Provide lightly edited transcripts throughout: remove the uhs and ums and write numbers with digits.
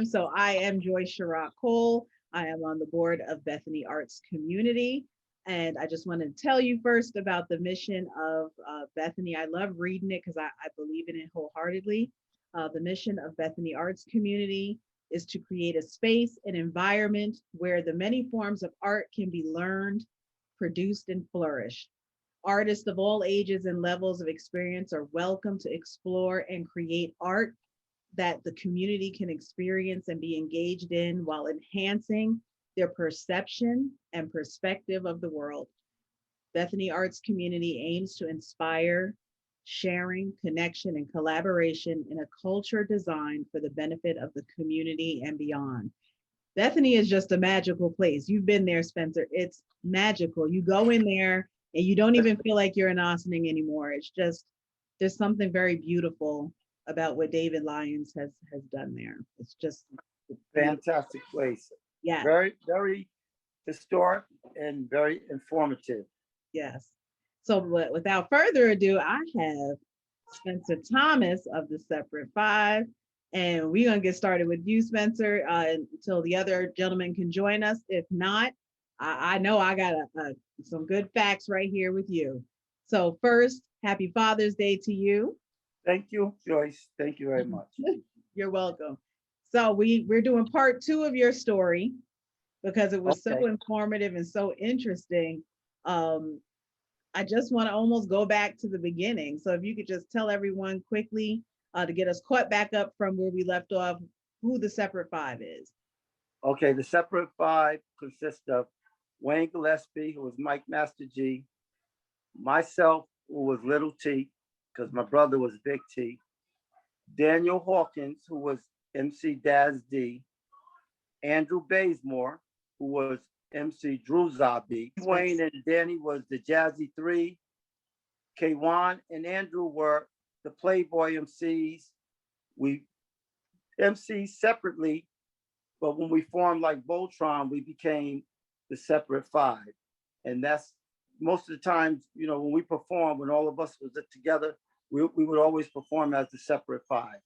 So I am Joyce Sherrock Cole. I am on the board of Bethany Arts Community. And I just want to tell you first about the mission of Bethany. I love reading it because I believe in it wholeheartedly. The mission of Bethany Arts Community is to create a space, an environment where the many forms of art can be learned, produced, and flourished. Artists of all ages and levels of experience are welcome to explore and create art that the community can experience and be engaged in while enhancing their perception and perspective of the world. Bethany Arts Community aims to inspire sharing, connection, and collaboration in a culture designed for the benefit of the community and beyond. Bethany is just a magical place. You've been there, Spencer. It's magical. You go in there and you don't even feel like you're in Ossining anymore. It's just, there's something very beautiful about what David Lyons has done there. It's just fantastic place. Yeah. Very, very historic and very informative. Yes. So without further ado, I have Spencer Thomas of the Separate Five. And we're going to get started with you, Spencer, until the other gentlemen can join us. If not, I know I got some good facts right here with you. So first, happy Father's Day to you. Thank you, Joyce. Thank you very much. You're welcome. So we're doing part 2 of your story because it was so informative and so interesting. I just want to almost go back to the beginning. So if you could just tell everyone quickly to get us caught back up from where we left off, who the Separate Five is. Okay, the Separate Five consists of Wayne Gillespie, who was Mike Master G, myself, who was Little T, because my brother was Big T, Daniel Hawkins, who was MC Daz D, Andrew Bazemore, who was MC Drew Zabi, Wayne and Danny was the Jazzy Three, K1 and Andrew were the Playboy MCs. We MC'd separately, but when we formed like Voltron, we became the Separate Five. And that's most of the times, you know, when we perform, when all of us was together, we would always perform as the Separate Five.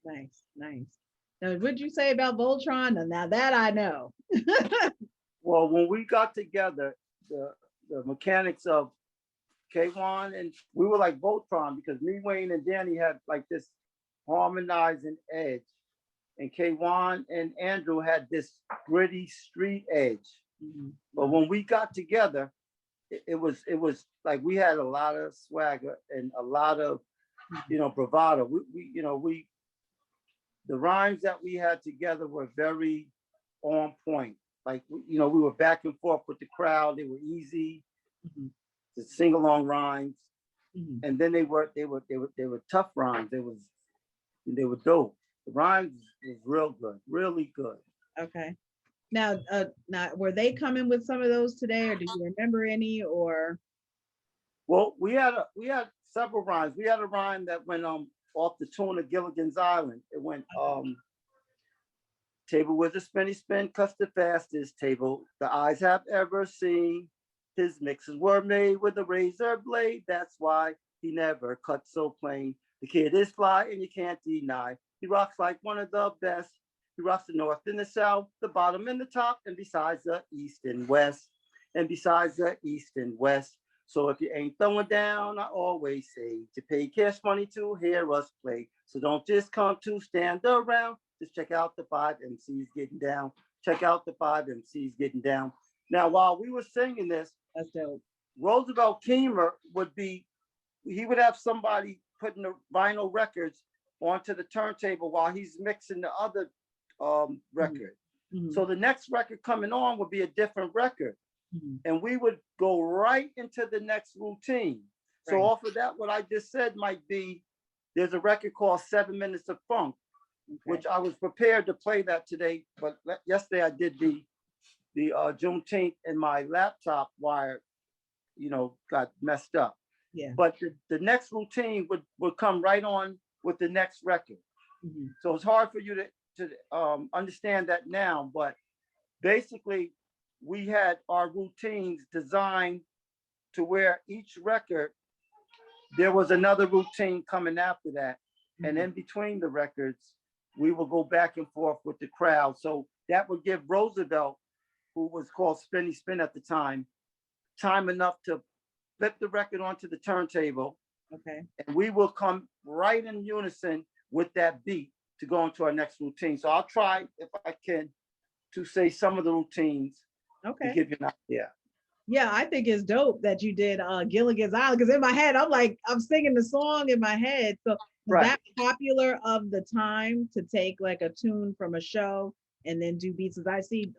Nice, nice. Now, what'd you say about Voltron? Now that I know. Well, when we got together, the mechanics of K1 and we were like Voltron because me, Wayne, and Danny had like this harmonizing edge, and K1 and Andrew had this gritty street edge. Mm-hmm. But when we got together, it was like we had a lot of swagger and a lot of, you know, bravado. We the rhymes that we had together were very on point. Like, you know, we were back and forth with the crowd. They were easy, to sing along rhymes, and then they were tough rhymes. They were dope. The rhymes was real good, really good. Okay. Now were they coming with some of those today, or do you remember any? Or well, we had several rhymes. We had a rhyme that went off the tune of Gilligan's Island. It went table with a spinny spin, cuts the fastest table the eyes have ever seen. His mixes were made with a razor blade. That's why he never cut so plain. The kid is fly and you can't deny. He rocks like one of the best. He rocks the north and the south, the bottom and the top, and besides the east and west. And besides the east and west. So if you ain't throwing down, I always say to pay cash money to hear us play. So don't just come to stand around. Just check out the 5 MCs getting down. Check out the 5 MCs getting down. Now, while we were singing this, that's dope. Roosevelt Keemer he would have somebody putting the vinyl records onto the turntable while he's mixing the other record. Mm-hmm. So the next record coming on would be a different record. Mm-hmm. And we would go right into the next routine. Right. So off of that, what I just said might be, there's a record called 7 Minutes of Funk, which I was prepared to play that today, but yesterday I did the Juneteenth and my laptop wire, you know, got messed up. Yeah. But the next routine would come right on with the next record. Mm-hmm. So it's hard for you to understand that now, but basically we had our routines designed to where each record, there was another routine coming after that. Mm-hmm. And in between the records we will go back and forth with the crowd. So that would give Roosevelt, who was called Spinny Spin at the time enough to flip the record onto the turntable. Okay. And we will come right in unison with that beat to go into our next routine. So I'll try, if I can, to say some of the routines to Okay. give you an idea. Yeah, I think it's dope that you did Gilligan's Island, because in my head, I'm singing the song in my head. So is Right. that popular of the time to take like a tune from a show and then do beats? As I see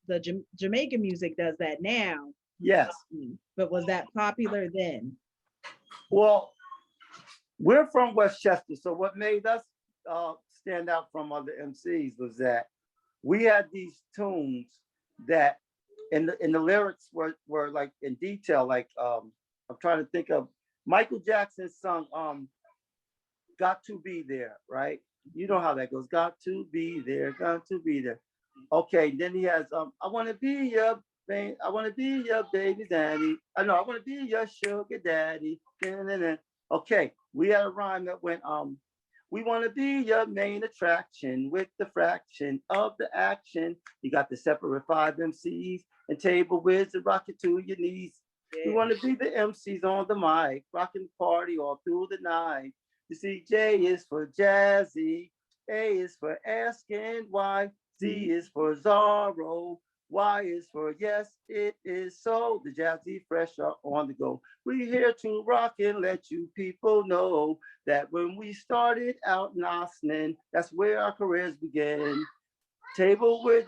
the Jamaican music does that now. Yes. But was that popular then? Well, we're from Westchester, so what made us stand out from other MCs was that we had these tunes that in the lyrics were like in detail, like I'm trying to think of Michael Jackson sung Got to Be There, right? You know how that goes. Got to be there, got to be there. Okay, then he has I want to be your baby, I want to be your baby daddy. I know I want to be your sugar daddy. Okay, we had a rhyme that went we want to be your main attraction with the fraction of the action. You got the separate 5 MCs and table with the rocket to your knees. Yeah. We want to be the MCs on the mic, rocking the party all through the night. You see, J is for Jazzy, A is for asking why, Z is for Zorro, Y is for yes, it is so. The Jazzy Fresh are on the go. We're here to rock and let you people know that when we started out in Ossining, that's where our careers began. Table with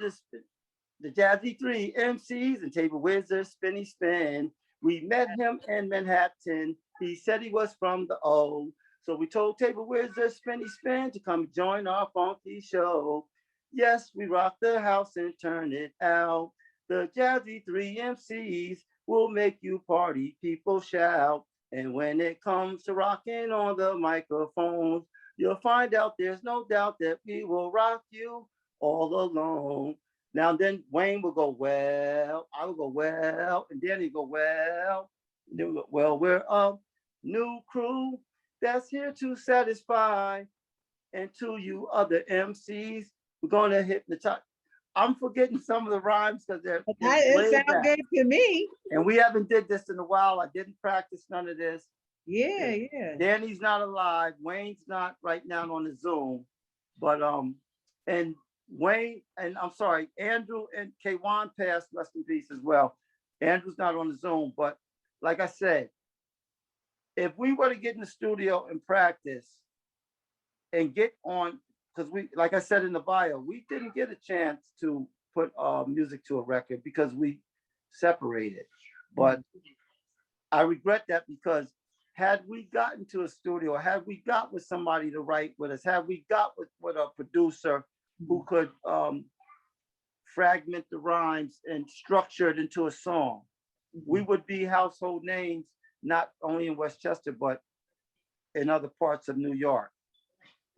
the Jazzy 3 MCs and Table Wizard Spinny Spin. We met him in Manhattan. He said he was from the O. So we told Table Wizard Spinny Spin to come join our funky show. Yes, we rock the house and turn it out. The Jazzy 3 MCs will make you party people shout. And when it comes to rocking on the microphones, you'll find out there's no doubt that we will rock you all alone. Now then Wayne will go, well, I will go, well, and then he go, well, and then we go, well, we're a new crew that's here to satisfy. And to you other MCs, we're gonna hypnotize. I'm forgetting some of the rhymes because it sounds good to me. And we haven't did this in a while. I didn't practice none of this. Yeah. Danny's not alive. Wayne's not right now on the Zoom. But and Wayne, and I'm sorry, Andrew and K1 passed, rest in peace as well. Andrew's not on the Zoom, but like I said, if we were to get in the studio and practice and get on, because we, like I said in the bio, we didn't get a chance to put music to a record because we separated. But I regret that because had we gotten to a studio, had we got with somebody to write with us, had we got with a producer who could fragment the rhymes and structure it into a song, we would be household names, not only in Westchester, but in other parts of New York.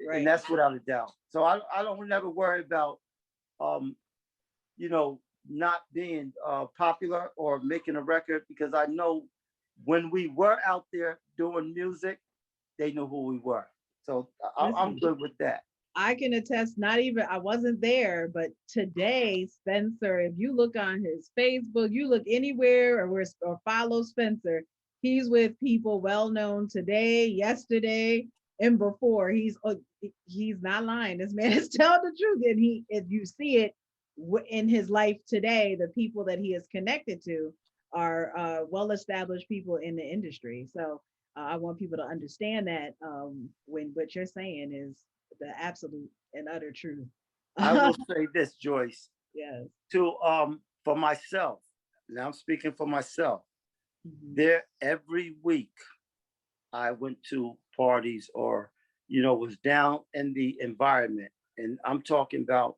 Right. And that's without a doubt. So I don't never worry about, not being popular or making a record, because I know when we were out there doing music, they knew who we were. So I'm good with that. I can attest, I wasn't there, but today, Spencer, if you look on his Facebook, you look anywhere or follow Spencer, he's with people well known today, yesterday, and before. He's not lying. This man is telling the truth. And if you see it in his life today, the people that he is connected to are well-established people in the industry. So I want people to understand that when what you're saying is the absolute and utter truth. I will say this, Joyce. Yes. For myself, now I'm speaking for myself. There, every week I went to parties or, was down in the environment. And I'm talking about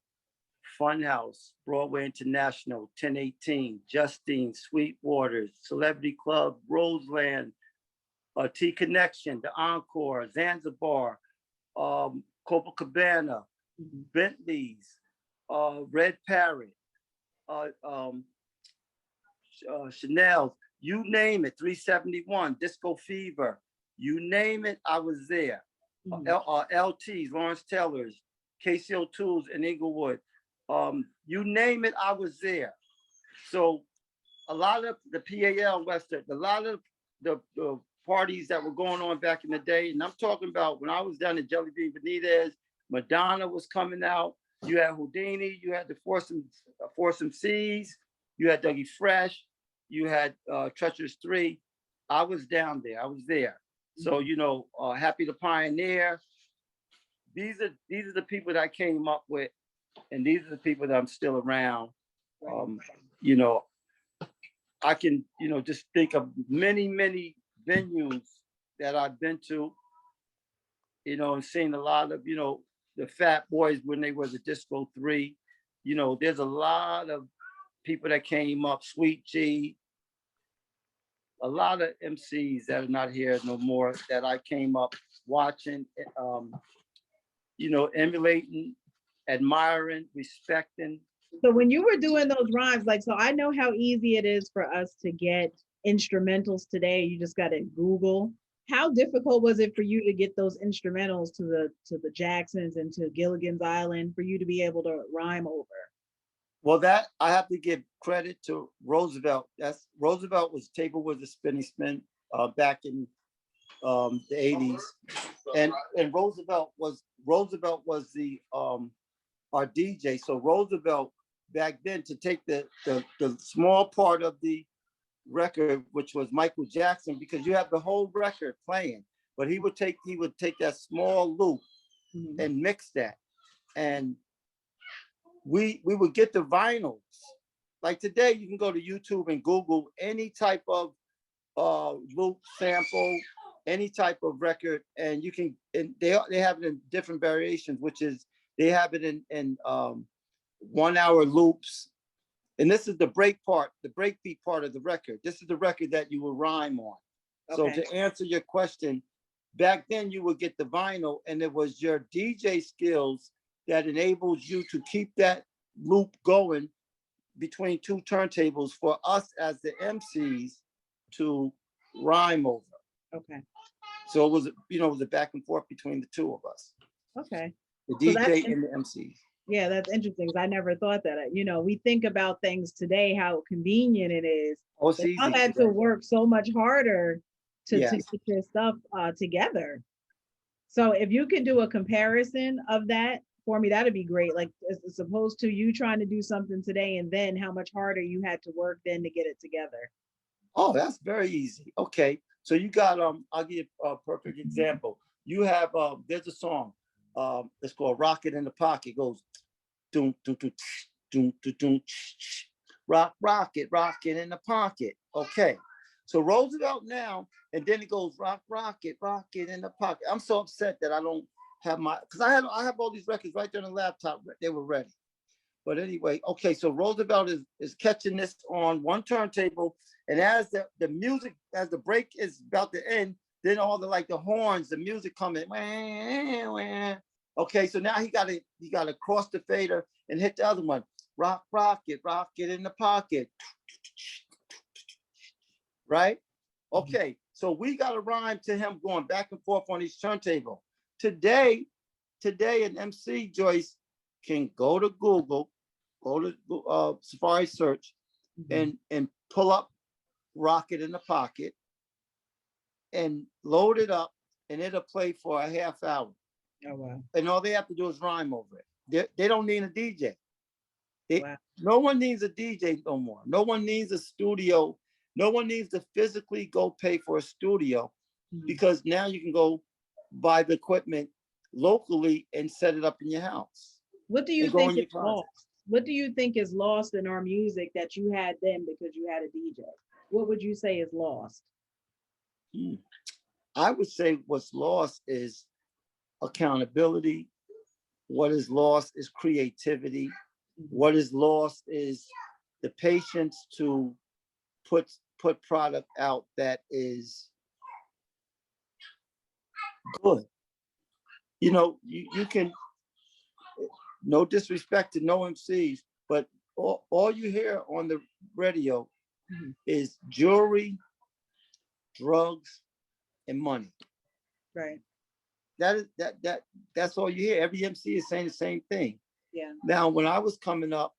Funhouse, Broadway International, 1018, Justine, Sweetwater's, Celebrity Club, Roseland, T Connection, The Encore, Zanzibar, Copacabana, Bentley's, Red Parrot, Chanel's, you name it, 371, Disco Fever, you name it, I was there. LT's, Lawrence Taylor's, KCO Tools in Inglewood. You name it, I was there. So a lot of the PAL Western, a lot of the parties that were going on back in the day, and I'm talking about when I was down at Jelly Bean Benitez, Madonna was coming out. You had Houdini, you had the Foursome C's, you had Dougie Fresh, you had Treacherous 3. I was down there. I was there. So, you know, Happy the Pioneer. These are the people that I came up with, and these are the people that I'm still around. You know, I can, you know, just think of many, many venues that I've been to, you know, and seen a lot of, you know, the Fat Boys when they were the Disco 3. You know, there's a lot of people that came up, Sweet G, a lot of MCs that are not here no more that I came up watching, you know, emulating, admiring, respecting. So when you were doing those rhymes, like, so I know how easy it is for us to get instrumentals today. You just got to Google. How difficult was it for you to get those instrumentals to the Jacksons and to Gilligan's Island for you to be able to rhyme over? Well, that I have to give credit to Roosevelt. Roosevelt was Table with a Spinny Spin back in the 80s. And Roosevelt was the our DJ. So Roosevelt back then, to take the small part of the record, which was Michael Jackson, because you have the whole record playing, but he would take that small loop and mix that. And we would get the vinyls. Like today, you can go to YouTube and Google any type of loop sample, any type of record, and you can, and they have it in different variations, which is they have it in 1 hour loops. And this is the breakbeat part of the record. This is the record that you will rhyme on. Okay. So to answer your question, back then you would get the vinyl, and it was your DJ skills that enables you to keep that loop going between two turntables for us as the MCs to rhyme over. Okay. So it was, you know, it was a back and forth between the two of us. Okay. The DJ and the MCs. Yeah, that's interesting, because I never thought that. You know, we think about things today, how convenient it is. Oh, it's easy. I had to work so much harder to get your stuff together. So if you could do a comparison of that for me, that'd be great. Like, as opposed to you trying to do something today and then how much harder you had to work then to get it together. Oh, that's very easy. Okay. So you got, I'll give you a perfect example. You have, there's a song, it's called Rocket in the Pocket. It goes, doom, doom, doom, doom, doom, doom, rocket in the pocket. Okay. So Roosevelt now, and then it goes rocket in the pocket. I'm so upset that I don't have my, because I have all these records right there on the laptop. They were ready. But anyway, okay, so Roosevelt is catching this on one turntable, and as the music, as the break is about to end, then all the like the horns, the music coming. Okay, so now he got to cross the fader and hit the other one. Rocket in the pocket. Right? Okay, so we got to rhyme to him going back and forth on his turntable. Today, an MC Joyce can go to Google, go to Safari search, and pull up Rocket in the Pocket and load it up, and it'll play for a half hour. Oh, wow. And all they have to do is rhyme over it. They don't need a DJ. Wow. No one needs a DJ no more. No one needs a studio. No one needs to physically go pay for a studio, because now you can go buy the equipment locally and set it up in your house. What do you think is lost? What do you think is lost in our music that you had then because you had a DJ? What would you say is lost? I would say what's lost is accountability. What is lost is creativity. What is lost is the patience to put product out that is good. You know, you can, no disrespect to no MCs, but all you hear on the radio is jewelry, drugs, and money. Right. that's all you hear. Every MC is saying the same thing. Yeah. Now, when I was coming up,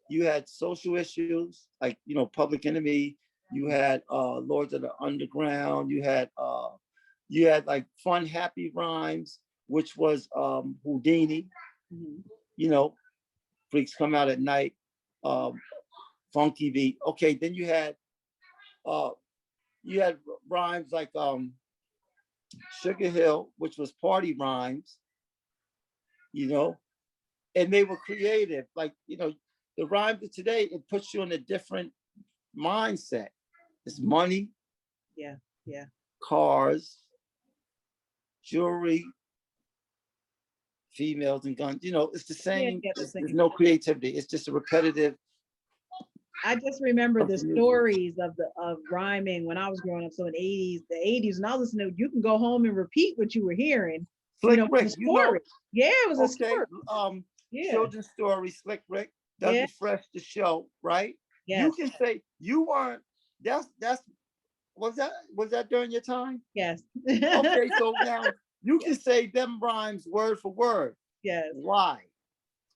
you had social issues like, you know, Public Enemy. You had Lords of the Underground. You had like fun, happy rhymes, which was Houdini. Mhm. You know, Freaks Come Out at Night, Funky Beat. Okay, then uh, you had rhymes like Sugar Hill, which was party rhymes. You know, and they were creative. Like, you know, the rhymes of today, it puts you in a different mindset. It's money, Yeah. Yeah. cars, jewelry, females, and guns. You know, it's the Yeah. same. Yeah. The There's same. no creativity. It's just a repetitive I just remember of the music. stories of rhyming when I was growing up. So in the 80s, and I was listening, you can go home and repeat what you were hearing. You Slick know, Rick, the you know, story. Yeah, it was a okay, story. Yeah. children's story, Slick Rick, Yeah. Dougie Fresh, the show, right? You Yes. can say you weren't, that's, was that during your time? Yes. Okay, so now you can say them rhymes word for word. Yes. Why?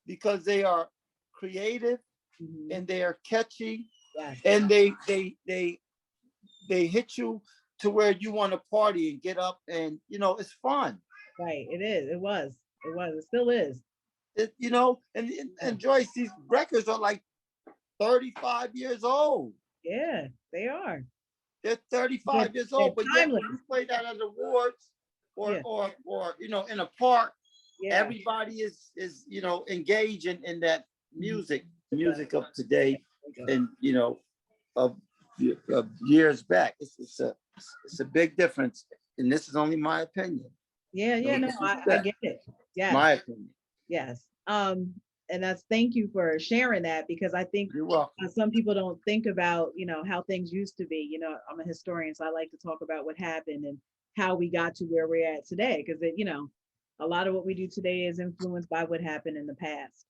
Because they are creative Mhm. and they are catchy Yes. and they hit you to where you want to party and get up and, you know, it's fun. Right. It is. It was. It was. It still is. You know, Yeah. and Joyce, these records are like 35 years old. Yeah, they are. They're They're, 35 years they're old, but yet timeless. when you play that at awards Yeah. or you know, in a park, Yeah. everybody is you know, engaged in that Mhm. music of today, Yeah. and you know, of years back. It's a big difference, and this is only my opinion. Yeah. No No, I disrespect, get it. Yes. my opinion. Yes. And that's thank you for sharing that because I think You're welcome. some people don't think about, how things used to be. I'm a historian, so I like to talk about what happened and how we got to where we're at today because a lot of what we do today is influenced by what happened in the past.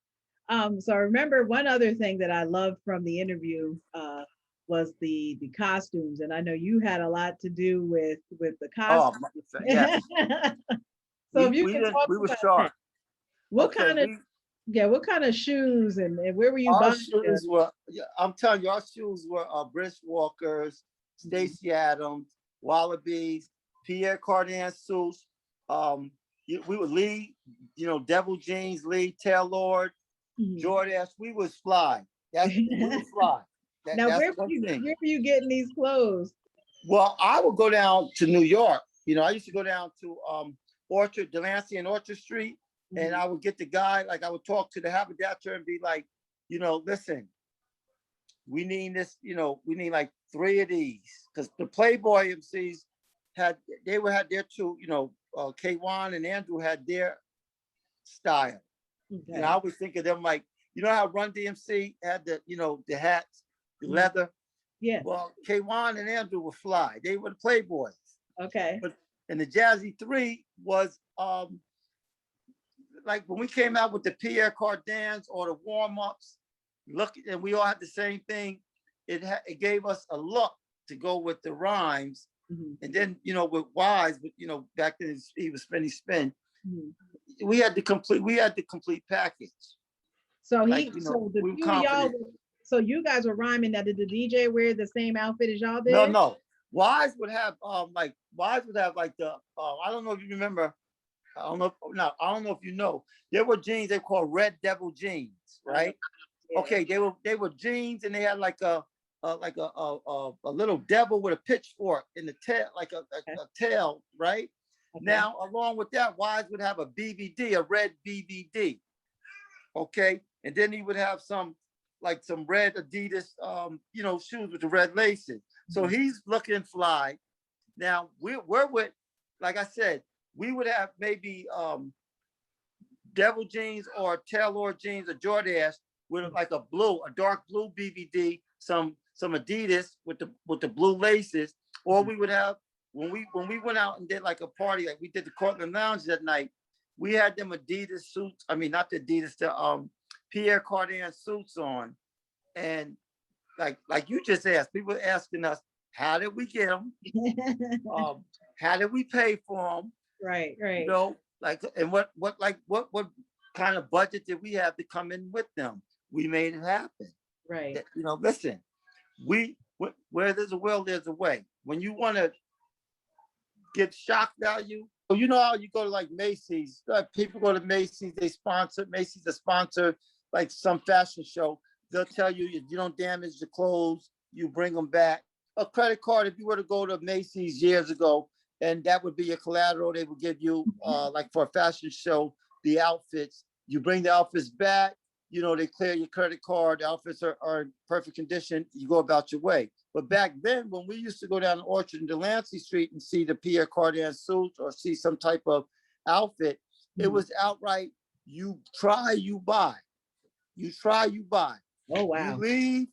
So I remember one other thing that I loved from the interview was the costumes, and I know you had a lot to do with the Oh, costumes. yes, So if you can talk we were about sharp. that, what Okay, kind of yeah, what kind of shoes and where were you our buying shoes were, yeah, I'm telling you, our shoes were Brisk Walkers, them? Stacy Adams, Wallabies, Pierre Cardin suits. We would Lee, you know, Devil Jeans, Lee, Taylor, Mhm. Jordache. We was fly. We was fly. Now, That's one thing. where were you getting these clothes? Well, I would go down to New York. You know, I used to go down to Orchard, Delancey and Orchard Street, and Mhm. I would get the guy, like I would talk to the haberdasher and be like, you know, listen, we need this, you know, we need like 3 of these. Because the Playboy MCs had their two, you know, K1 and Andrew had their style. And I Okay. always think of them like, you know how Run DMC had the, you know, the hats, the Mhm. leather. Yeah. Well, K1 and Andrew were fly. They were the Playboys. Okay. But and the Jazzy 3 was like when we came out with the Pierre Cardins or the warm-ups, look, and we all had the same thing. It gave us a look to go with the rhymes. Mhm. And then, you know, with Wise, but you know, back then he was Spinny Spin. Mhm. We had the complete package. So Like, you know, so the we were two of y'all, confident. so you guys were rhyming that did the DJ wear the same outfit as y'all No, did? no. Wise would have like the I don't know if you remember. I don't know if you know. There were jeans they called Red Devil jeans, right? Yeah. Okay, they were jeans and they had like a little devil with a pitchfork in the tail, like Okay. a tail, right? Okay. Now, along with that, Wise would have a BBD, a red BBD. Okay, and then he would have some red Adidas, you know, shoes with the red laces. So Mhm. he's looking fly. Now we're with, like I said, we would have maybe devil jeans or Taylor jeans or Jordache with like a dark blue BVD, some Adidas with the blue laces, or we would have when we went out and did like a party, like we did the Cortland Lounge that night, we had them Adidas suits. I mean, not the Adidas, the Pierre Cardin suits on, and like you just asked, people were asking us, how did we get them? How did we pay for them? Right, You right, know, like, and what kind of budget did we have to come in with them? We made it happen. right. You know, listen, where there's a will, there's a way. When you want to get shock value, so you know how you go to like Macy's, people go to Macy's, they sponsor, Macy's a sponsor, like some fashion show. They'll tell you if you don't damage the clothes, you bring them back. A credit card, if you were to go to Macy's years ago, and that would be your collateral, they would give you, like for a fashion show, the outfits. You bring the outfits back, you know, they clear your credit card, the outfits are in perfect condition, you go about your way. But back then, when we used to go down Orchard and Delancey Street and see the Pierre Cardin suits or see some type of outfit, it was outright, you try, you buy. You try, you buy. Oh, You wow. leave,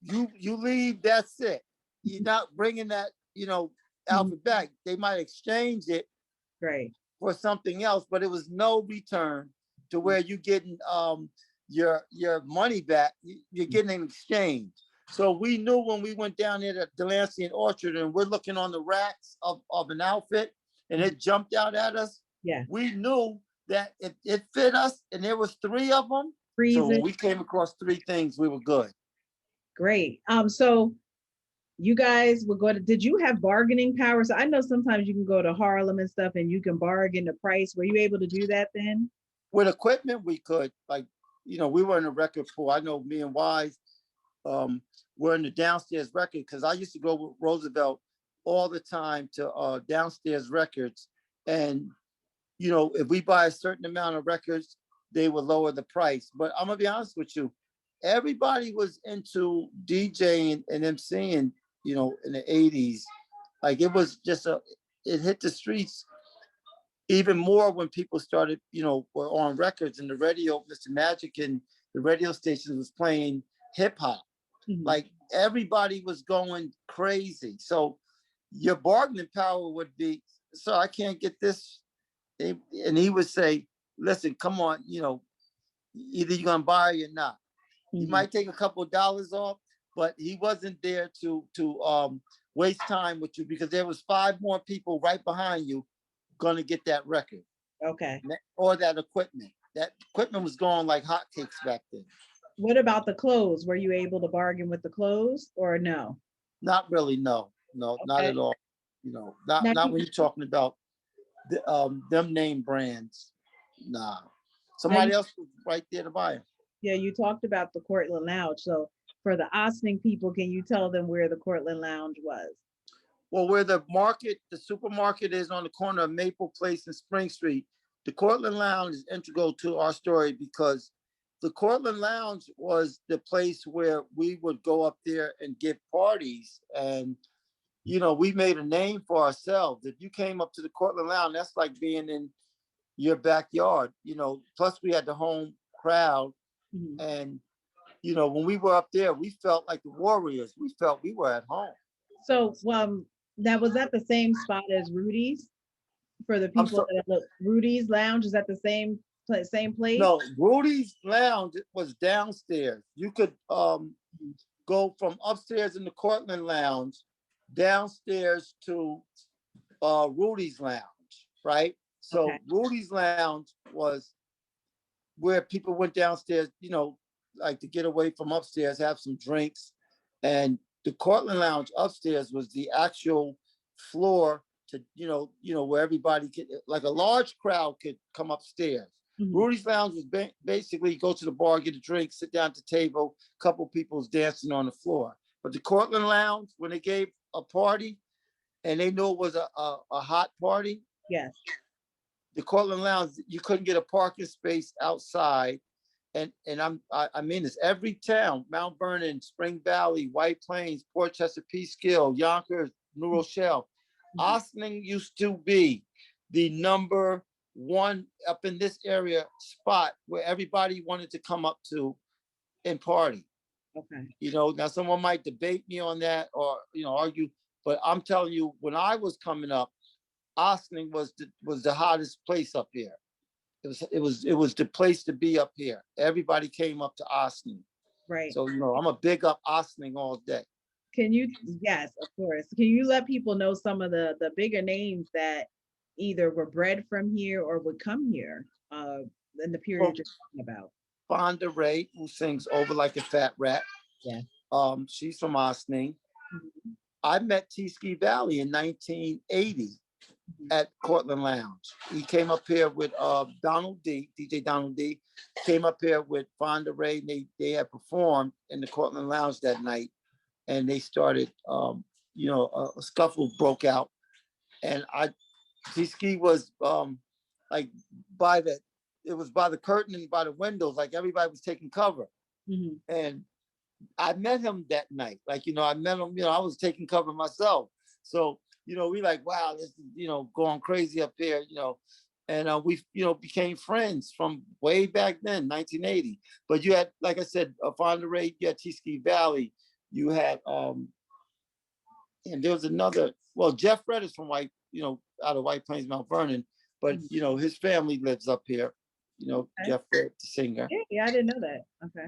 you leave, that's it. You're not bringing that, you know, Mhm. outfit back. They might exchange it Right. for something else, but it was no return to where you getting your money back. You're getting an exchange. So we knew when we went down there to Delancey and Orchard and we're looking on the racks of an outfit and it jumped out at us, Yeah. we knew that it fit us and there was three of them. So Freezing. when we came across three things, we were good. Great. So you guys would go to, did you have bargaining power? So I know sometimes you can go to Harlem and stuff and you can bargain the price. Were you able to do that then? With equipment, we could, like, you know, we were in a record pool. I know me and Wise, we're in the downstairs record because I used to go with Roosevelt all the time to downstairs records. And, you know, if we buy a certain amount of records, they would lower the price. But I'm gonna be honest with you, everybody was into DJing and MCing, you know, in the 80s. Like it was just it hit the streets even more when people started, you know, were on records and the radio, Mr. Magic and the radio stations was playing hip hop. Mhm. Like everybody was going crazy. So your bargaining power would be, so I can't get this. And he would say, listen, come on, you know, either you're gonna buy or you're not. He Mhm. might take a couple of dollars off, but he wasn't there to waste time with you because there was five more people right behind you gonna get that record Okay. or that equipment. That equipment was going like hotcakes back then. What about the clothes? Were you able to bargain with the clothes or no? Not really, no, not Okay. at all. You know, Now, not when you're talking about them name brands. Nah, now somebody else was right there to buy them. yeah, you talked about the Cortland Lounge. So for the Ossining people, can you tell them where the Cortland Lounge was? Well, where the supermarket is on the corner of Maple Place and Spring Street, the Cortland Lounge is integral to our story because the Cortland Lounge was the place where we would go up there and give parties. And, you know, we made a name for ourselves. If you came up to the Cortland Lounge, that's like being in your backyard, you know, plus we had the home crowd. Mhm. And, you know, when we were up there, we felt like the warriors. We felt we were at home. So that was at the same spot as Rudy's for the I'm people so that look. Rudy's Lounge is at the same place. No, Rudy's Lounge was downstairs. You could Mhm. go from upstairs in the Cortland Lounge downstairs to Rudy's Lounge, right? Okay. So Rudy's Lounge was where people went downstairs, you know, like to get away from upstairs, have some drinks. And the Cortland Lounge upstairs was the actual floor to, where everybody could, like a large crowd could come upstairs. Mhm. Rudy's Lounge was basically go to the bar, get a drink, sit down at the table, couple people's dancing on the floor. But the Cortland Lounge, when they gave a party and they knew it was a hot party, Yes. the Cortland Lounge, you couldn't get a parking space outside. I mean this, every town, Mount Vernon, Spring Valley, White Plains, Port Chester, Peekskill, Yonkers, New Rochelle. Mhm. Ossining used to be the number one up in this area spot where everybody wanted to come up to and party. Okay. You know, now someone might debate me on that or, argue, but I'm telling you, when I was coming up, Ossining was the hottest place up here. It was the place to be up here. Everybody came up to Ossining. Right. So, I'm a big up Ossining all day. Can you, yes, of course. Can you let people know some of the bigger names that either were bred from here or would come here in the Well, period you're talking about. Fonda Ray, who sings Over Like a Fat Rat. Yeah. She's from Ossining. Mhm, I met T-Ski Valley in 1980 mhm. at Cortland Lounge. He came up here with Donald D, DJ Donald D, came up here with Fonda Ray. They had performed in the Cortland Lounge that night, and they started, a scuffle broke out. And T-Ski was like by the, it was by the curtain and by the windows, like everybody was taking cover. Mhm. And I met him that night. Like, I met him, I was taking cover myself. So, we like, wow, this is, going crazy up here, and we, became friends from way back then, 1980. But you had, like I said, Fonda Ray, you had T-Ski Valley, you had, and there was another, well, Jeff Red is from out of White Plains, Mount Vernon, but, Mhm. his family lives up here, Okay. Jeff Red, the singer. Yeah, yeah, I didn't know that. Okay.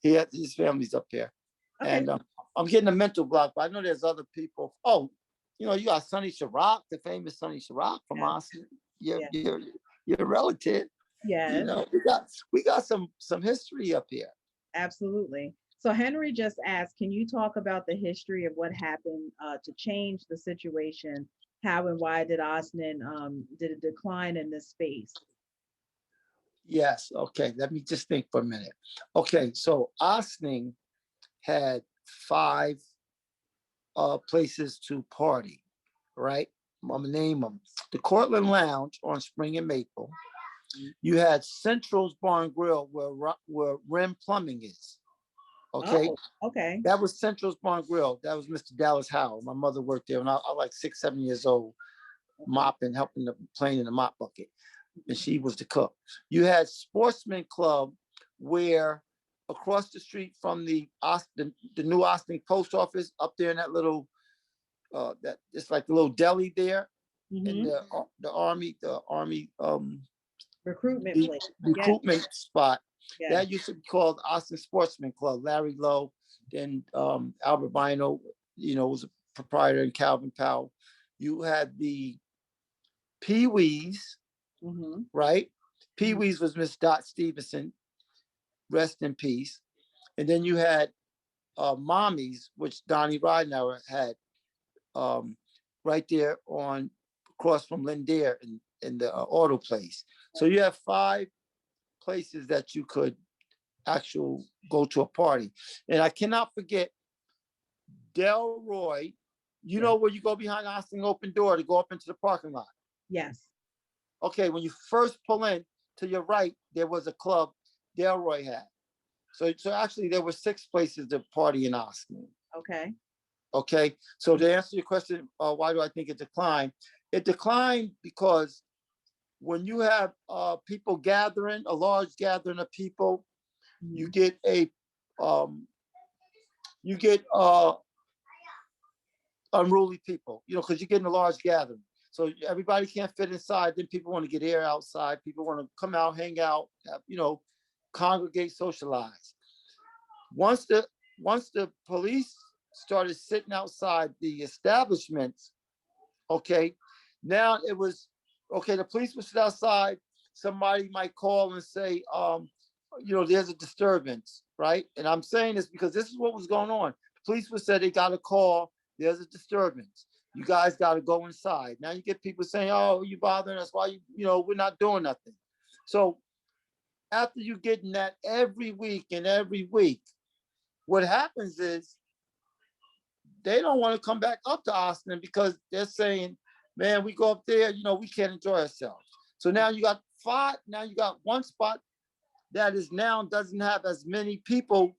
Yeah, his family's up here. Okay. And I'm getting a mental block, but I know there's other people. Oh, you got Sonny Sharrock, the famous Sonny Sharrock from Yes. Austin. Your Yeah. your your relative. Yes. We got some history up here. Absolutely. So Henry just asked, can you talk about the history of what happened to change the situation? How and why did Osnan did it decline in this space? Yes. Okay. Let me just think for a minute. Okay. So Ossining had 5 places to party, right? I'm gonna name them. The Cortland Lounge on Spring and Maple. Mhm. You had Central's Bar and Grill where Rim Plumbing is. Okay. Oh, okay. That was Central's Bar and Grill. That was Mr. Dallas Howell. My mother worked there when I was like 6, 7 years old, Okay. mopping, helping the playing in the mop bucket. And Mhm. she was the cook. You had Sportsman Club where across the street from the new Austin post office up there in that little that it's like the little deli there in Mhm. the army Recruitment the place. Yes. recruitment spot. Yes. That used to be called Austin Sportsman Club. Larry Lowe, then Albert Bino, was a proprietor, and Calvin Powell. You had the Pee Wee's, Mhm. right? Pee Mhm. Wee's was Miss Dot Stevenson, rest in peace. And then you had Mommy's, which Donnie Ridenour had um, right there on across from Lindare in the auto place. So you have 5 places that you could actual go to a party. And I cannot forget Delroy. You Yeah. know where you go behind Austin Open Door to go up into the parking lot. Yes. Okay, when you first pull in to your right, there was a club Delroy had. So actually there were 6 places to party in Austin. Okay. Okay, so Mhm. to answer your question, why do I think it declined? It declined because when you have people gathering, a large gathering of people, you Mhm. get a um, you get unruly people, because you're getting a large gathering. So everybody can't fit inside. Then people want to get air outside. People want to come out, hang out, congregate, socialize. Once the police started sitting outside the establishments, okay, now it was okay. The police would sit outside. Somebody might call and say, there's a disturbance, right? And I'm saying this because this is what was going on. The police would say they got a call. There's a disturbance. You guys got to go inside. Now you get people saying, "Oh, you bothering us? Why we're not doing nothing." So after you getting that every week, what happens is they don't want to come back up to Austin because they're saying, man, we go up there, we can't enjoy ourselves. So now you got 5, now you got one spot that is now doesn't have as many people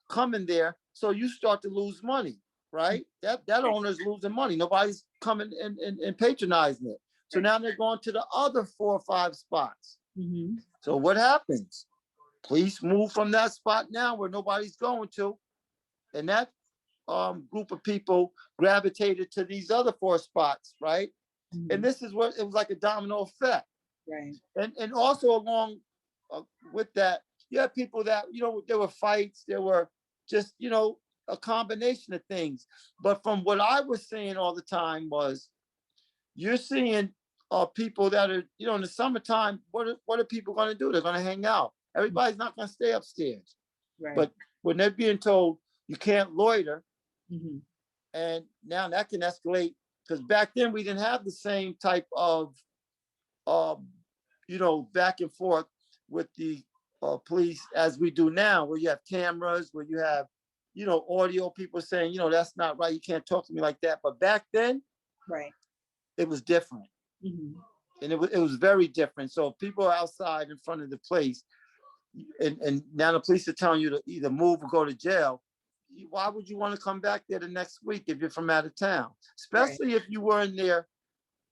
coming there. So you start to lose money, right? That owner's losing money. Nobody's coming and patronizing it. So Right. now they're going to the other 4 or 5 spots. Mhm. So what happens? Police move from that spot now where nobody's going to, and that group of people gravitated to these other 4 spots, right? And Mhm. this is what it was like a domino effect. Right. And also along with that, you have people that there were fights, there were just a combination of things. But from what I was saying all the time was, you're seeing people that are, in the summertime, what are people going to do? They're going to hang out. Everybody's not going to stay upstairs. Right. But when they're being told you can't loiter, Mm-hmm. and now that can escalate, because back then we didn't have the same type of, back and forth with the police as we do now, where you have cameras, where you have, audio people saying, that's not right. You can't talk to me like that. But back then, Right. it was different. Mm-hmm. And it was very different. So if people are outside in front of the place, and now the police are telling you to either move or go to jail, why would you want to come back there the next week if you're from out of town? Especially if you were in there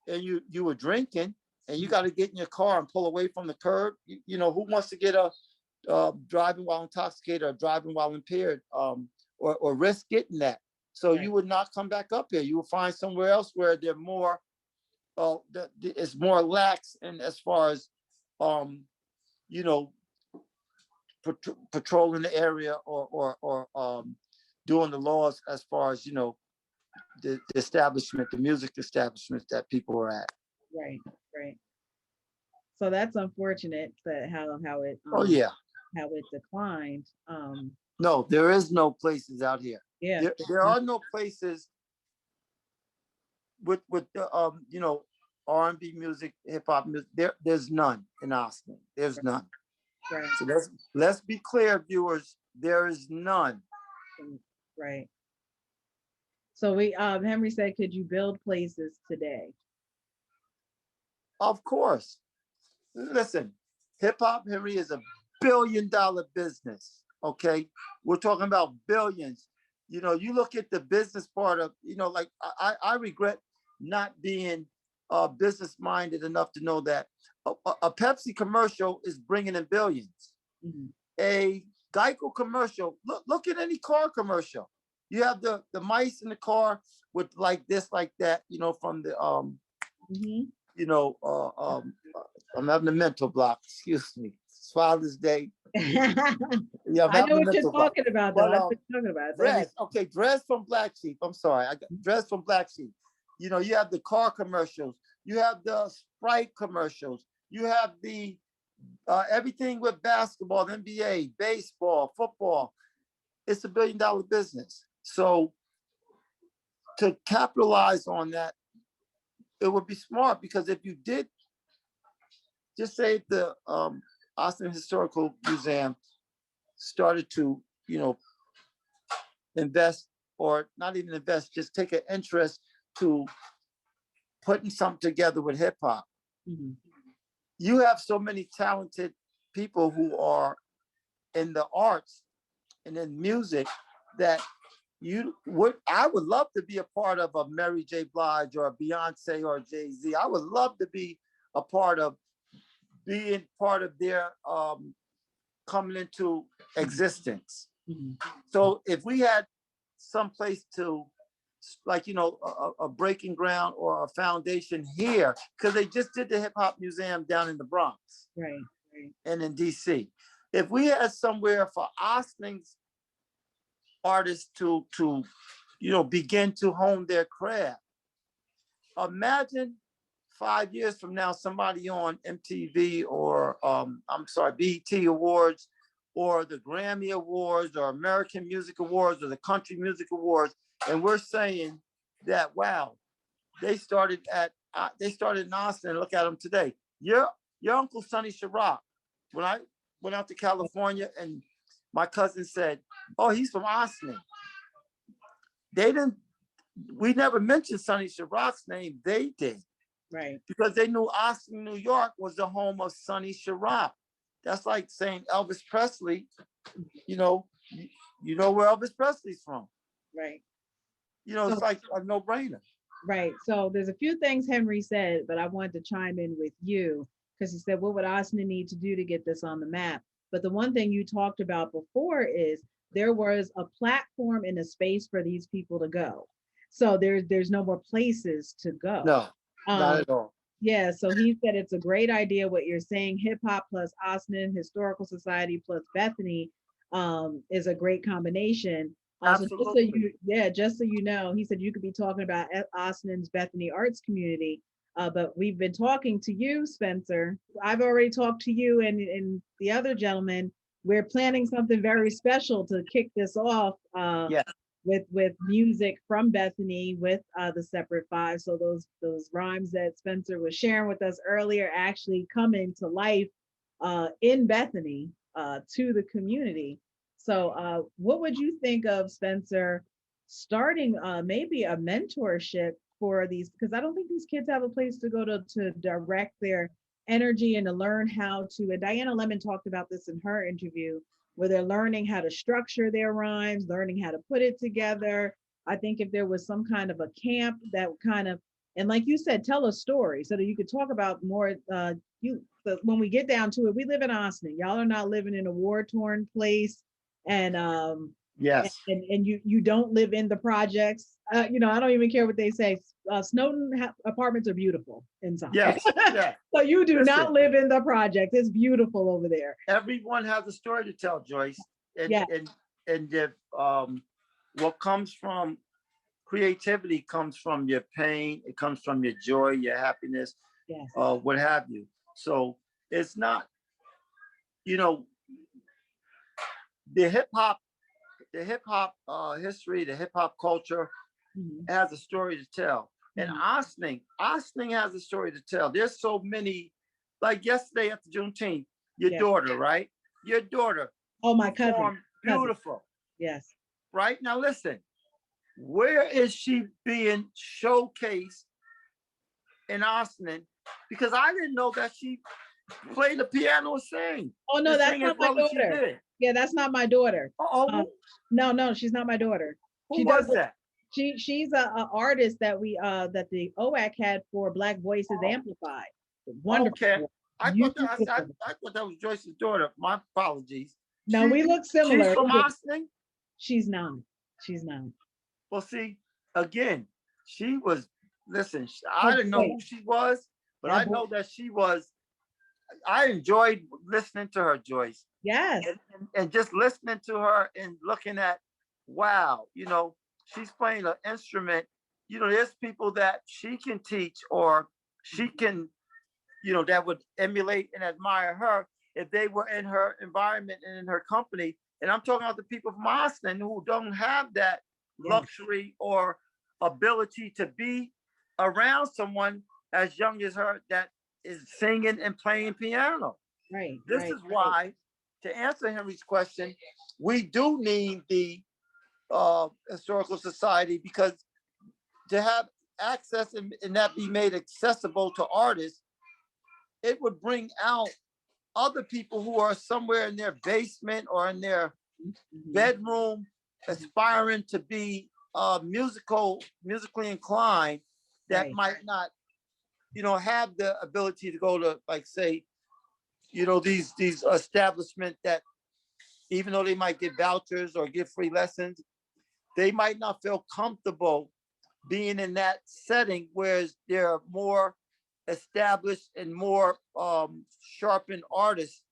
and you were drinking and you got to get in your car and pull away from the curb. Who wants to get a driving while intoxicated or driving while impaired, or risk getting that? So you would not come back up here. You would find somewhere else where they're more, it's more lax, and as far as, patrolling the area or doing the laws as far as, the establishment, the music establishment that people are at. Right. Right. So that's unfortunate that how it Oh yeah. how it declined. No, there is no places out here. Yeah. There are no places with R&B music, hip hop music. There's none in Austin. There's none. Right. So let's be clear, viewers. There is none. Right. So Henry said, could you build places today? Of course. Listen, hip hop, Henry, is a billion-dollar business. Okay, we're talking about billions. You look at the business part of, like I regret not being business minded enough to know that a Pepsi commercial is bringing in billions. Mm-hmm. A Geico commercial. Look at any car commercial. You have the mice in the car with like this, like that. From the I'm having a mental block. Excuse me. It's Father's Day. Yeah, I know what you're talking about, though. I've been talking about it. Dress from Black Sheep. I'm sorry. I got Dress from Black Sheep. You have the car commercials. You have the Sprite commercials. You have the everything with basketball, NBA, baseball, football. It's a billion-dollar business. So to capitalize on that, it would be smart, because if you did, just say the Austin Historical Museum started to, invest, or not even invest, just take an interest to putting something together with hip hop. Mm-hmm. You have so many talented people who are in the arts and in music that I would love to be a part of a Mary J. Blige or a Beyonce or Jay-Z. I would love to be a part of being part of their coming into existence. Mm-hmm. So if we had some place to, like, a breaking ground or a foundation here, because they just did the Hip Hop Museum down in the Bronx, right, and in DC. If we had somewhere for Austin's artists to begin to hone their craft, imagine 5 years from now, somebody on MTV or BET Awards or the Grammy Awards or American Music Awards or the Country Music Awards, and we're saying that, wow, they started in Austin, and look at them today. Your Uncle Sonny Sharrock, when I went out to California and my cousin said, oh, he's from Ossining. We never mentioned Sonny Sharrock's name. They did. Right. Because they knew Ossining, New York was the home of Sonny Sharrock. That's like saying Elvis Presley, you know where Elvis Presley's from. Right. It's like a no-brainer. Right. So there's a few things Henry said, but I wanted to chime in with you, because he said, what would Ossining need to do to get this on the map? But the one thing you talked about before is there was a platform and a space for these people to go. So there's no more places to go. No, not at all. Yeah, so he said it's a great idea what you're saying. Hip hop plus Ossining Historical Society plus Bethany is a great combination. Absolutely. Just so you know, he said you could be talking about Ossining's Bethany Arts Community, But we've been talking to you, Spencer. I've already talked to you and the other gentleman. We're planning something very special to kick this off Yeah. with music from Bethany with the Separate Five. So those rhymes that Spencer was sharing with us earlier actually come into life in Bethany to the community. So what would you think of, Spencer, starting maybe a mentorship for these, because I don't think these kids have a place to go to direct their energy and to learn how to, and Diana Lemon talked about this in her interview, where they're learning how to structure their rhymes, learning how to put it together. I think if there was some kind of a camp that kind of, and like you said, tell a story so that you could talk about more, when we get down to it, we live in Ossining. Y'all are not living in a war-torn place. And Yes. and you don't live in the projects. You know, I don't even care what they say. Snowden apartments are beautiful inside. Yes. Yeah. So you do Listen, not live in the project. It's beautiful over there. everyone has a story to tell, Joyce. And Yeah. and if what comes from creativity comes from your pain, it comes from your joy, your happiness, Yes. what have you. So it's not, you know, the hip hop history, the hip hop culture has a story to tell. And Ossining has a story to tell. There's so many, like yesterday at the Juneteenth, your daughter, right? Your daughter. Oh, my cousin. Beautiful. Yes. Right? Now listen, where is she being showcased in Ossining? Because I didn't know that she played the piano and sang. Oh no, that's not my daughter. Yeah, that's not my daughter. No, she's not my daughter. Who was that? She's a artist that we that the OAC had for Black Voices Amplified. Wonderful. Okay. I thought that was Joyce's daughter. My apologies. No, we look similar. She's from Ossining? She's not. She's not. Well, see, again, she was, listen, I didn't know who she was, but I know that she was, I enjoyed listening to her, Joyce. Yes. And just listening to her and looking at, wow, you know, she's playing an instrument. You know, there's people that she can teach or she can, you know, that would emulate and admire her if they were in her environment and in her company. And I'm talking about the people from Austin who don't have that luxury or ability to be around someone as young as her that is singing and playing piano. Right. This is why, to answer Henry's question, we do need the Historical Society, because to have access and that be made accessible to artists, it would bring out other people who are somewhere in their basement or in their bedroom aspiring to be musically inclined that might not, you know, have the ability to go to, like, say, you know, these establishments that, even though they might get vouchers or get free lessons, they might not feel comfortable being in that setting, whereas there are more established and more sharpened artists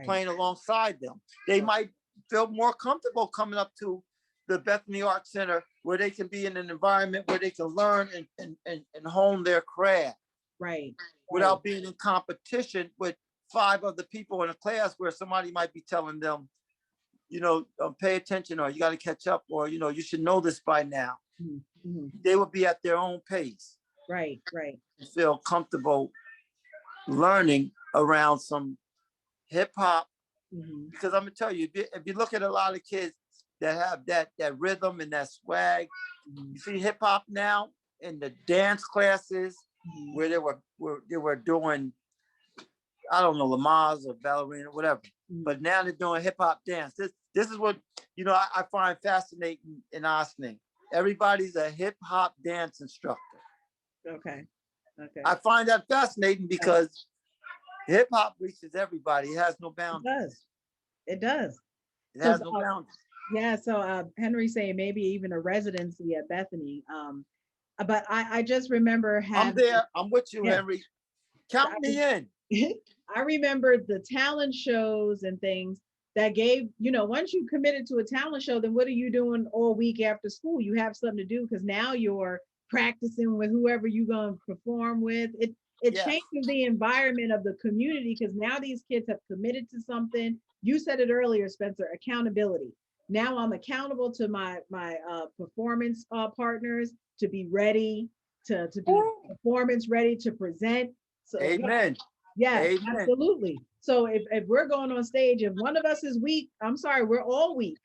playing alongside them. They might feel more comfortable coming up to the Bethany Arts Center, where they can be in an environment where they can learn and hone their craft. Right. Without being in competition with 5 other people in a class where somebody might be telling them, you know, pay attention, or you got to catch up, or, you know, you should know this by now. They would be at their own pace. Right. And feel comfortable learning around some hip hop. Because I'm gonna tell you, if you look at a lot of kids that have that rhythm and that swag, you see hip hop now in the dance classes where they were doing, I don't know, Lamaze or ballerina, whatever. But now they're doing hip hop dance. This is what, you know, I find fascinating in Ossining. Everybody's a hip hop dance instructor. Okay. I find that fascinating because hip hop reaches everybody. It has no boundaries. It does. It has no boundaries. Yeah. So Henry saying maybe even a residency at Bethany. But I just remember having. I'm there. I'm with you, Henry. Count me in. I remember the talent shows and things that gave, you know, once you committed to a talent show, then what are you doing all week after school? You have something to do, because now you're practicing with whoever you're going to perform with. It Yes. changes the environment of the community because now these kids have committed to something. You said it earlier, Spencer, accountability. Now I'm accountable to my performance partners to be ready to be performance ready to present. So Amen. yes, Amen. absolutely. So if we're going on stage, if one of us is weak, I'm sorry, we're all weak.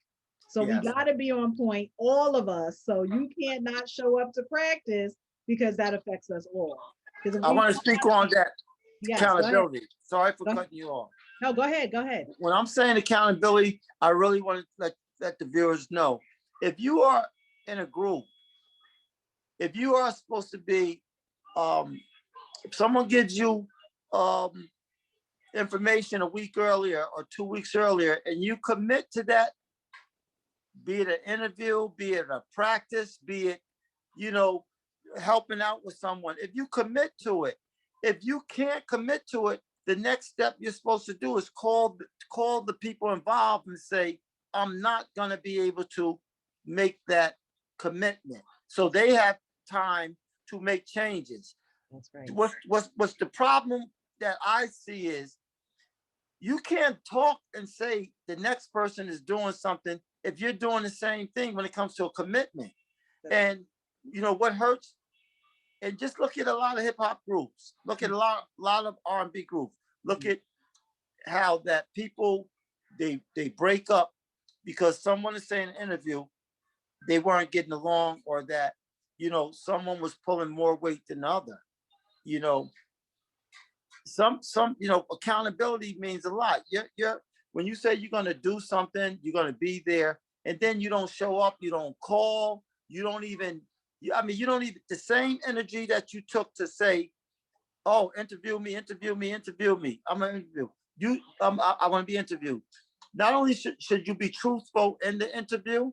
So we Yes. got to be on point, all of us. So you can't not show up to practice because that affects us all. Because I want to speak on that yes, accountability. Sorry for go cutting you off. No, go ahead. Go ahead. When I'm saying accountability, I really want to let the viewers know. If you are in a group, if you are supposed to be, if someone gives you information a week earlier or 2 weeks earlier, and you commit to that, be it an interview, be it a practice, be it, helping out with someone, if you commit to it, if you can't commit to it, the next step you're supposed to do is call the people involved and say, I'm not going to be able to make that commitment. So they have time to make changes. That's right. What's the problem that I see is you can't talk and say the next person is doing something if you're doing the same thing when it comes to a commitment. And what hurts, and just look at a lot of hip hop groups, look at a lot of R&B groups, look at how that people, they break up because someone is saying in an interview they weren't getting along, or that someone was pulling more weight than the other. Some accountability means a lot. You're when you say you're going to do something, you're going to be there, and then you don't show up, you don't call, you don't even the same energy that you took to say, oh, interview me, I'm going to interview you. I want to be interviewed. Not only should you be truthful in the interview,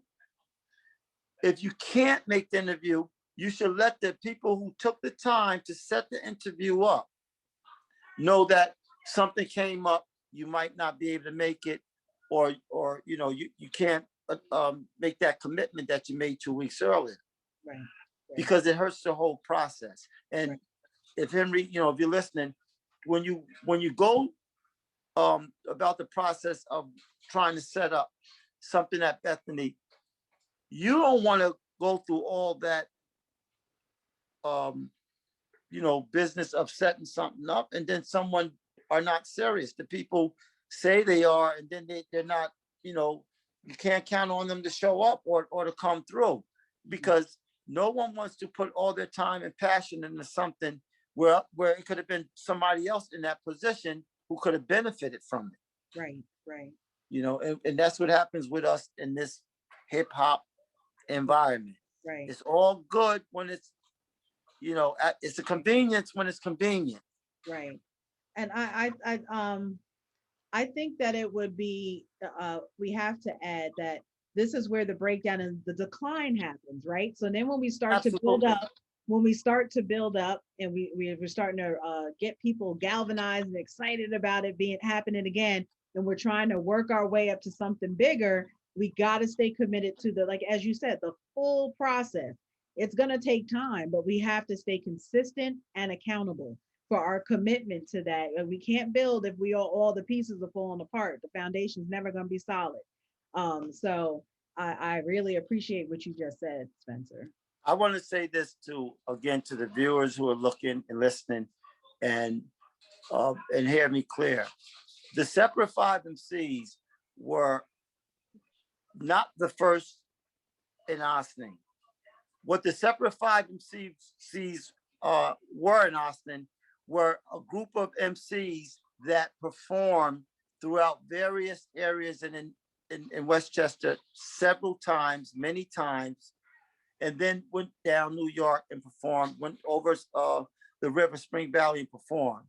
if you can't make the interview, you should let the people who took the time to set the interview up know that something came up, you might not be able to make it, or you can't make that commitment that you made 2 weeks earlier. Right. Because it hurts the whole process. And right. If Henry, if you're listening, when you go about the process of trying to set up something at Bethany, you don't want to go through all that business of setting something up and then someone are not serious. The people say they are, and then they're not, you can't count on them to show up or to come through, because no one wants to put all their time and passion into something where it could have been somebody else in that position who could have benefited from it. Right. And that's what happens with us in this hip hop environment. Right. It's all good when it's, it's a convenience when it's convenient. Right. And I think that it would be we have to add that this is where the breakdown and the decline happens, right? So then when we start Absolutely. To build up, and we're starting to get people galvanized and excited about it happening again, and we're trying to work our way up to something bigger, we got to stay committed to the, like as you said, the full process. It's going to take time, but we have to stay consistent and accountable for our commitment to that. And we can't build if all the pieces are falling apart. The foundation is never going to be solid. So I really appreciate what you just said, Spencer. I want to say this to the viewers who are looking and listening, and hear me clear. The Separate 5 MCs were not the first in Ossining. What the Separate 5 MCs were in Ossining were a group of MCs that performed throughout various areas in Westchester several times, many times, and then went down New York and performed, went over the river, Spring Valley, and performed.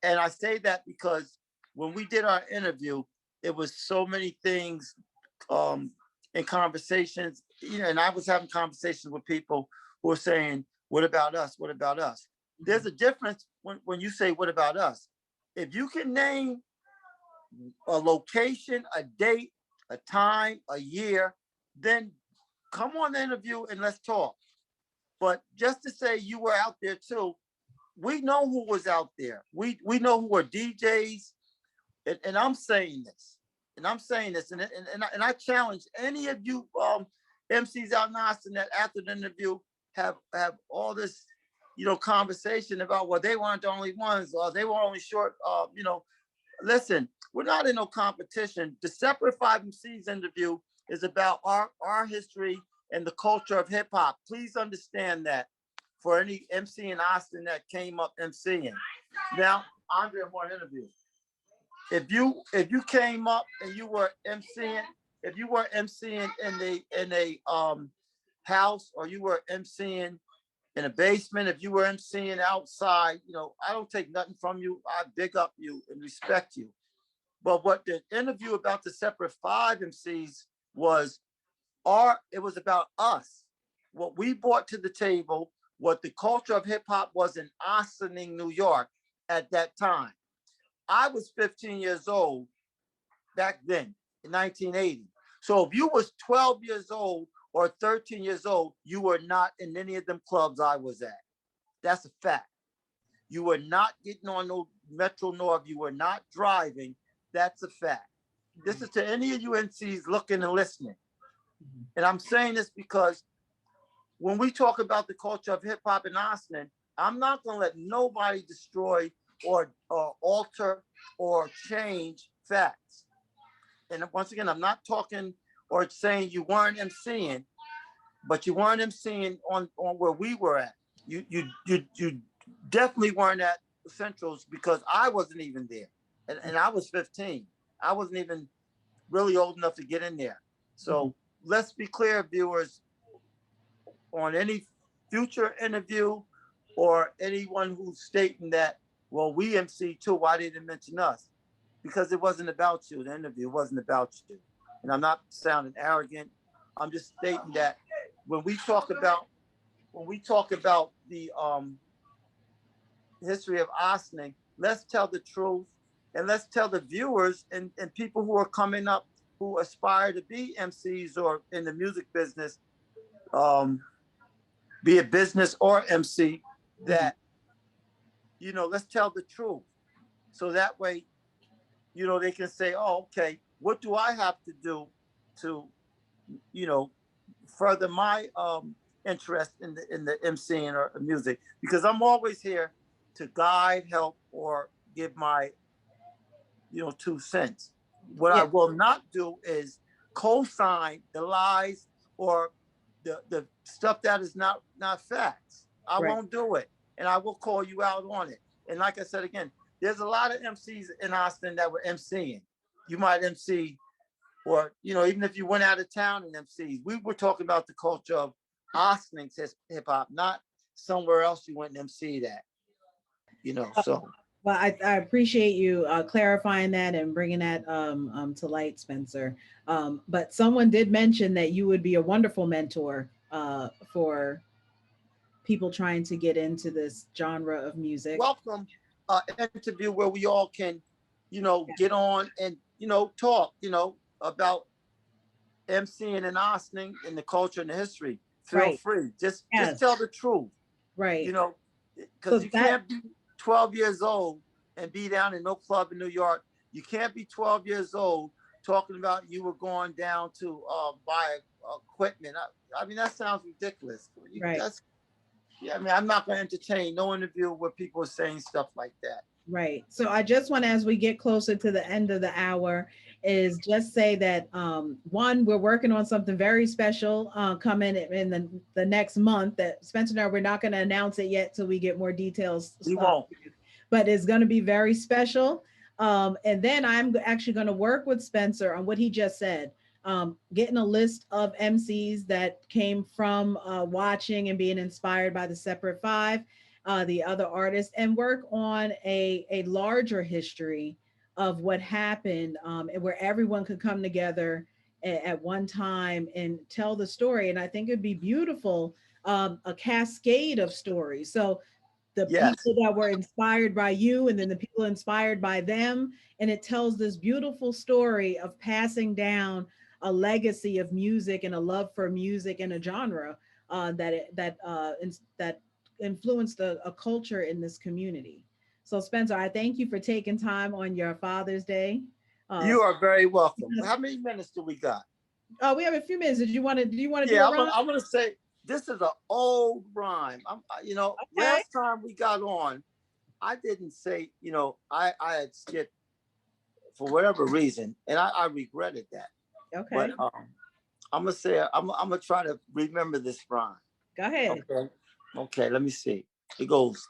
And I say that because when we did our interview, it was so many things in conversations, and I was having conversations with people who were saying, what about us? What about us? There's a difference when you say, what about us? If you can name a location, a date, a time, a year, then come on the interview and let's talk. But just to say you were out there too, we know who was out there. We know who were DJs, and I'm saying this, and I challenge any of you MCs out in Austin that after the interview have all this, conversation about, well, they weren't the only ones, or they were only short. Listen, we're not in no competition. The Separate Five MCs interview is about our history and the culture of hip hop. Please understand that for any MC in Austin that came up MCing. Now, Andre, I want to interview. If you came up and you were MCing, if you were MCing in a house, or you were MCing in a basement, if you were MCing outside, I don't take nothing from you. I big up you and respect you. But what the interview about the Separate Five MCs was, it was about us, what we brought to the table, what the culture of hip hop was in Ossining, New York at that time. I was 15 years old back then in 1980. So if you was 12 years old or 13 years old, you were not in any of them clubs I was at. That's a fact. You were not getting on no Metro North. You were not driving. That's a fact. This is to any of you MCs looking and listening. And I'm saying this because when we talk about the culture of hip hop in Austin, I'm not going to let nobody destroy or alter or change facts. And once again, I'm not talking or saying you weren't MCing, but you weren't MCing on where we were at. You definitely weren't at Centrals, because I wasn't even there, and I was 15. I wasn't even really old enough to get in there. So let's be clear, viewers, on any future interview or anyone who's stating that, well, we MC too, why they didn't mention us? Because it wasn't about you. The interview wasn't about you. And I'm not sounding arrogant. I'm just stating that when we talk about the history of Ossining, let's tell the truth, and let's tell the viewers and people who are coming up who aspire to be MCs or in the music business, be it business or MC, that, let's tell the truth. So that way, they can say, oh, okay, what do I have to do to, further my interest in the MCing or music? Because I'm always here to guide, help, or give my, 2 cents. What I will not do is co-sign the lies or the stuff that is not facts. I won't do it, and I will call you out on it. And like I said again, there's a lot of MCs in Austin that were MCing. You might MC, or even if you went out of town and MCs. We were talking about the culture of Ossining hip hop, not somewhere else you went and MC'd at. So. Well, I appreciate you clarifying that and bringing that to light, Spencer. But someone did mention that you would be a wonderful mentor for people trying to get into this genre of music. Welcome interview where we all can, get on and, talk, about MCing and Ossining and the culture and the history. Feel free. Just tell the truth. Right. Because you can't be 12 years old and be down in no club in New York. You can't be 12 years old talking about you were going down to buy equipment. I mean, that sounds ridiculous. Right. I'm not going to entertain no interview where people are saying stuff like that. Right. So I just want to, as we get closer to the end of the hour, is just say that one, we're working on something very special coming in the next month that Spencer and I, we're not going to announce it yet till we get more details. We won't. But it's going to be very special. And then I'm actually going to work with Spencer on what he just said, getting a list of MCs that came from watching and being inspired by the Separate Five, the other artists, and work on a larger history of what happened, and where everyone could come together at one time and tell the story. And I think it'd be beautiful, a cascade of stories. So the people that were inspired by you, and then the people inspired by them. And it tells this beautiful story of passing down a legacy of music and a love for music and a genre that influenced a culture in this community. So Spencer, I thank you for taking time on your Father's Day. Uh, You are very welcome. How many minutes do we got? oh, we have a few minutes. Do you want to do Yeah, a rhyme? I'm gonna say this is an old rhyme. Okay. Last time we got on, I didn't say, I had skipped for whatever reason, and I regretted that. Okay. But I'm gonna say I'm gonna try to remember this rhyme. Go ahead. Okay. Okay. Let me see. It goes.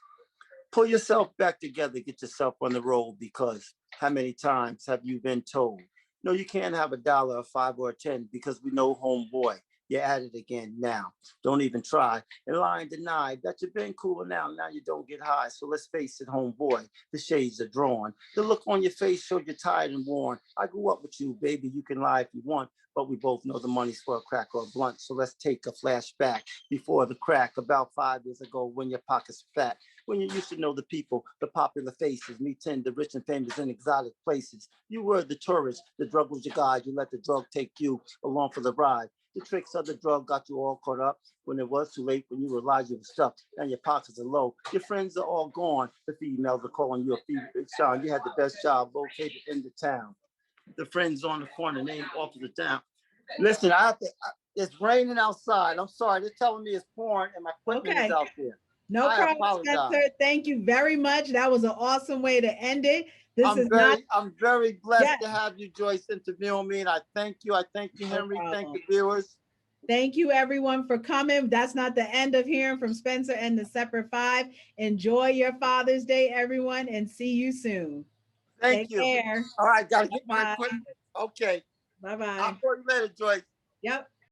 Pull yourself back together, get yourself on the road, because how many times have you been told, no, you can't have $1, a 5, or a 10, because we know, homeboy, you're at it again now. Don't even try. And lying denied that you've been cooler now. Now you don't get high. So let's face it, homeboy, the shades are drawn. The look on your face showed you're tired and worn. I grew up with you, baby. You can lie if you want, but we both know the money's for a crack or a blunt. So let's take a flashback before the crack, about 5 years ago, when your pockets fat, when you used to know the people, the popular faces, me tend the rich and famous in exotic places. You were the tourist, the drug was your guide. You let the drug take you along for the ride. The tricks of the drug got you all caught up. When it was too late, when you realized you were stuck and your pockets are low, your friends are all gone. The females are calling you a fever Sean. You had the best job located in the town. The friends on the corner named off of the town. Listen, it's raining outside. I'm sorry. They're telling me it's pouring and my equipment is Okay. out there. No I problem, apologize. Spencer. Thank you very much. That was an awesome way to end it. This is not, I'm very blessed yeah, to have you, Joyce, interviewing me, and I thank you. I thank you, no Henry. Thank problem. you, viewers. Thank you everyone for coming. That's not the end of hearing from Spencer and the Separate Five. Enjoy your Father's Day, everyone, and see you soon. Thank Take you. care. All right, gotta get my Bye. equipment. Okay. I'll Bye-bye. call you later, Joyce. Yep.